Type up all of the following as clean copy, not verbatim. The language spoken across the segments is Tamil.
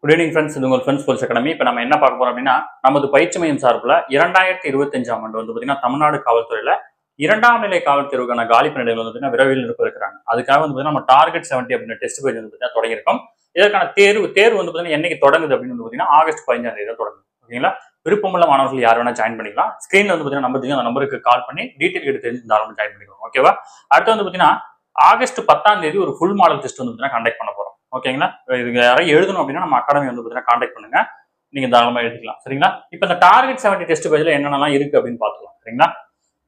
குட் ஈவினிங் ஃப்ரெண்ட்ஸ், இது உங்கள் ஃப்ரெண்ட்ஸ் ஸ்கூல்ஸ் அகாடமி. இப்போ நம்ம என்ன பார்க்க போறோம் அப்படின்னா, நமது பயிற்சி மையம் சார்பில் 2025ஆம் ஆண்டு வந்து பார்த்தீங்கன்னா தமிழ்நாடு காவல்துறையில 2ஆம் நிலை காவல் தேர்வுக்கான காலி பணியிடங்கள் வந்து பார்த்தீங்கன்னா விரைவில் நிரப்ப இருக்கிறாங்க. அதுக்காக வந்து பார்த்தீங்கன்னா நம்ம டார்கெட் 70 அப்படின்ற டெஸ்ட் பேஜ் வந்து பார்த்தீங்கன்னா தொடங்கியிருக்கோம். இதற்கான தேர்வு வந்து பார்த்தீங்கன்னா என்னைக்கு தொடங்குது அப்படின்னு வந்து பார்த்தீங்கன்னா ஆகஸ்ட் 15ஆம் தேதி தான் தொடங்குது. ஓகேங்களா? விருப்பமுள்ள மாணவர்கள் யார் வேணா ஜாயின் பண்ணிக்கலாம். ஸ்கிரீன்ல வந்து பார்த்தீங்கன்னா நம்பர் அந்த நம்பருக்கு கால் பண்ணி டீட்டெயில் எடுத்து தெரிஞ்சு தாராளமாக ஜாயின் பண்ணிக்கலாம். ஓகேவா? அடுத்து வந்து பார்த்தீங்கன்னா ஆகஸ்ட் 10ஆம் தேதி ஒரு ஃபுல் மாடல் டெஸ்ட் வந்து பார்த்தீங்கன்னா கண்டக்ட் பண்ண போறோம். ஓகேங்களா? இது யாராவது எழுதணும் அப்படின்னா நம்ம அகாடமி வந்து பார்த்தீங்கன்னா கான்டாக்ட் பண்ணுங்க, நீங்க தாராளமாக எழுதிக்கலாம். சரிங்களா? இப்போ இந்த டார்கெட் 70 டெஸ்ட் பேஜ்ல என்னென்னலாம் இருக்கு அப்படின்னு பார்த்துக்கலாம். சரிங்களா?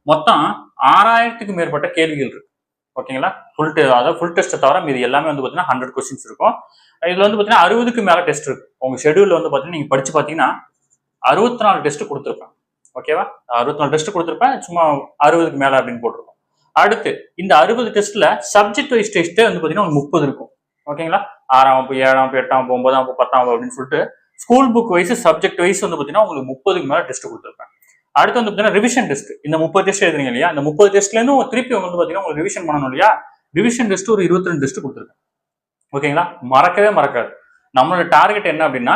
மொத்தம் 6000க்கும் மேற்பட்ட கேள்விகள் இருக்கு. ஓகேங்களா? ஃபுல் டெஸ்ட் தவிர மீது எல்லாமே வந்து பார்த்தீங்கன்னா 100 கொஸ்டின்ஸ் இருக்கும். இதுல வந்து பார்த்தீங்கன்னா 60க்கு மேல டெஸ்ட் இருக்கு. உங்க ஷெடியூல் வந்து பார்த்தீங்கன்னா நீங்க படிச்சு பார்த்தீங்கன்னா 64 டெஸ்ட் கொடுத்துருப்பேன். ஓகேவா? 64 டெஸ்ட் கொடுத்துருப்பேன், சும்மா 60க்கு மேல அப்படின்னு போட்டிருக்கோம். அடுத்து இந்த 60 டெஸ்ட்ல சப்ஜெக்ட் வைஸ் டெஸ்ட்டே வந்து பார்த்தீங்கன்னா 30 இருக்கும். ஓகேங்களா? 6ஆம் வகுப்பு, 7ஆம் வகுப்பு, 8ஆம் வகுப்பு, 9ஆம் வகுப்பு, 10ஆம் வகுப்பு அப்படின்னு சொல்லிட்டு school book wise subject wise வந்து பார்த்தீங்கன்னா உங்களுக்கு 30க்கு மேல டெஸ்ட் கொடுத்துருப்பேன். அடுத்து வந்து பார்த்தீங்கன்னா ரிவிஷன் டெஸ்ட். இந்த 30 டெஸ்ட் எழுதுறீங்க இல்லையா, இந்த 30 டெஸ்ட்ல இருந்து திருப்பி வந்து பார்த்தீங்கன்னா உங்களுக்கு ரிவிஷன் பண்ணணும் இல்லையா, ரிவிஷன் டெஸ்ட் ஒரு 22 டெஸ்ட் கொடுத்துருக்கேன். ஓகேங்களா? மறக்கவே மறக்காது. நம்மளோட டார்கெட் என்ன அப்படின்னா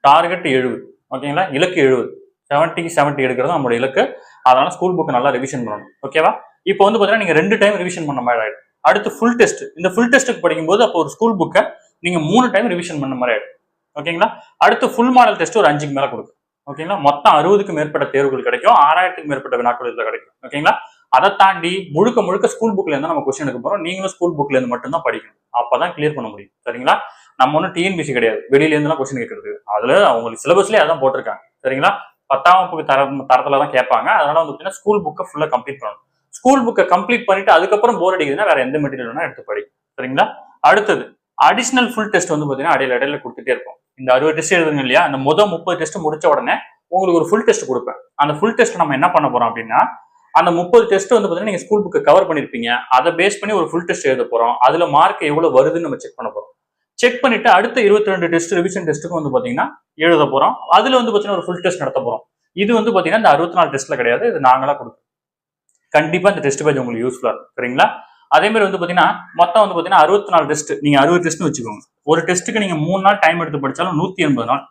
டார்கெட் 70. ஓகேங்களா? இலக்கு 70. 70க்கு 70 எடுக்கிறது நம்மளோட இலக்கு. அதனால ஸ்கூல் புக் நல்லா ரிவிஷன் பண்ணணும். ஓகேவா? இப்போ வந்து பார்த்தீங்கன்னா நீங்க 2 டைம் ரிவிஷன் பண்ண மாதிரி ஆயிடும். அடுத்து ஃபுல் டெஸ்ட். இந்த ஃபுல் டெஸ்ட்டுக்கு படிக்கும்போது அப்போ ஒரு ஸ்கூல் புக்கை நீங்க 3 டைம் ரிவிஷன் பண்ண மாதிரி ஆயிடும். ஓகேங்களா? அடுத்து ஃபுல் மாடல் டெஸ்ட் ஒரு 5க்கு மேல கொடுக்கும். ஓகேங்களா? மொத்தம் 60க்கும் மேற்பட்ட தேர்வுகள் கிடைக்கும், 6000க்கும் மேற்பட்ட வினாக்கள் இதுல கிடைக்கும். ஓகேங்களா? அதை தாண்டி முழுக்க ஸ்கூல் புக்ல இருந்து நம்ம கொஸ்டின் எடுக்க போறோம். நீங்களும் ஸ்கூல் புக்ல இருந்து மட்டும் தான் படிக்கணும். அப்பதான் கிளியர் பண்ண முடியும். சரிங்களா? நம்ம ஒன்றும் டிஎன்பிசி கிடையாது, வெளியில இருந்துலாம் கொஸ்டின் கேட்கறது. அதுல அவங்களுக்கு சிலபஸ்லயே அதான் போட்டிருக்காங்க. சரிங்களா? 10ஆம் வகுப்பு தரத்துல தான் கேட்பாங்க. அதனால வந்து ஸ்கூல் புக்கை ஃபுல்லா கம்ப்ளீட் பண்ணணும். ஸ்கூல் புக்கை கம்ப்ளீட் பண்ணிட்டு அதுக்கப்புறம் போர் அடிக்குதுன்னா வேற எந்த மெட்டீரியல் வேணா எடுத்து படிக்கும். சரிங்களா? அடுத்தது அடிஷனல் ஃபுல் டெஸ்ட் வந்து பாத்தீங்கன்னா இடையில கொடுத்துட்டே இருக்கும். இந்த 60 டெஸ்ட் எழுதுங்க இல்லையா, அந்த 30 டெஸ்ட் முடிச்ச உடனே உங்களுக்கு ஒரு ஃபுல் டெஸ்ட் கொடுப்பேன். அந்த ஃபுல் டெஸ்ட் நம்ம என்ன பண்ண போறோம் அப்படின்னா, அந்த 30 டெஸ்ட் வந்து பாத்தீங்கன்னா நீங்க ஸ்கூல் புக்கை கவர் பண்ணிருப்பீங்க, அதை பேஸ் பண்ணி ஒரு ஃபுல் டெஸ்ட் எழுத போறோம். அதுல மார்க் எவ்வளவு வருதுன்னு நம்ம செக் பண்ண போறோம். செக் பண்ணிட்டு அடுத்த 22 டெஸ்ட் ரிவிஷன் டெஸ்ட்டுக்கு வந்து பாத்தீங்கன்னா எழுத போறோம். அதுல வந்து பாத்தீங்கன்னா ஒரு ஃபுல் டெஸ்ட் நடத்த போறோம். இது வந்து பாத்தீங்கன்னா இந்த 64 டெஸ்ட்ல கிடையாது, இது நாங்களா கொடுக்கும். கண்டிப்பா இந்த டெஸ்ட் பேஜ் உங்களுக்கு யூஸ்ஃபுல்லா இருக்கும். சரிங்களா? அதே மாதிரி வந்து பாத்தீங்கன்னா மொத்தம் வந்து பாத்தீங்கன்னா 64 டெஸ்ட். நீங்க 60 டெஸ்ட் வச்சுக்கோங்க. ஒரு டெஸ்ட்டுக்கு நீங்க 3 நாள் டைம் எடுத்து படிச்சாலும் 180 நாள்,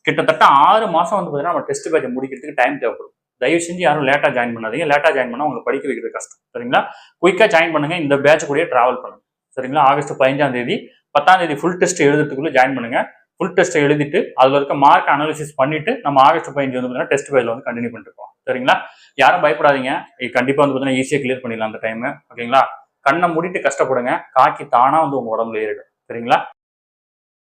கிட்டத்தட்ட 6 மாசம் வந்து பாத்தீங்கன்னா நம்ம டெஸ்ட் பேஜ் முடிக்கிறதுக்கு டைம் தேவைப்படும். தயவு செஞ்சு யாரும் லேட்டா ஜாயின் பண்ணாதீங்க. லேட்டா ஜாயின் பண்ணா உங்களுக்கு படிக்க வைக்கிறது கஷ்டம். சரிங்களா? குயிக்கா ஜாயின் பண்ணுங்க. இந்த பேட்ச் கூடயே டிராவல் பண்ணுங்க. சரிங்களா? ஆகஸ்ட் 15ஆம் தேதி 10ஆம் தேதி ஃபுல் டெஸ்ட் எழுதுறதுக்குள்ள ஜாயின் பண்ணுங்க. ஃபுல் டெஸ்ட் எழுதிட்டு அதுல இருக்க மார்க் அனாலிசிஸ் பண்ணிட்டு நம்ம ஆகஸ்ட் 15 வந்து டெஸ்ட் பேஜ்ல வந்து கண்டினியூ பண்ணிட்டு இருக்கோம். சரிங்களா? யாரும் பயப்படாதீங்க. கண்டிப்பா வந்து பாத்தீங்கன்னா ஈஸியா கிளியர் பண்ணிடலாம் அந்த டைம். ஓகேங்களா? கண்ணை மூடிட்டு கஷ்டப்படுங்க, காக்கி தானா வந்து உங்க உடம்புல ஏறிடும். சரிங்களா?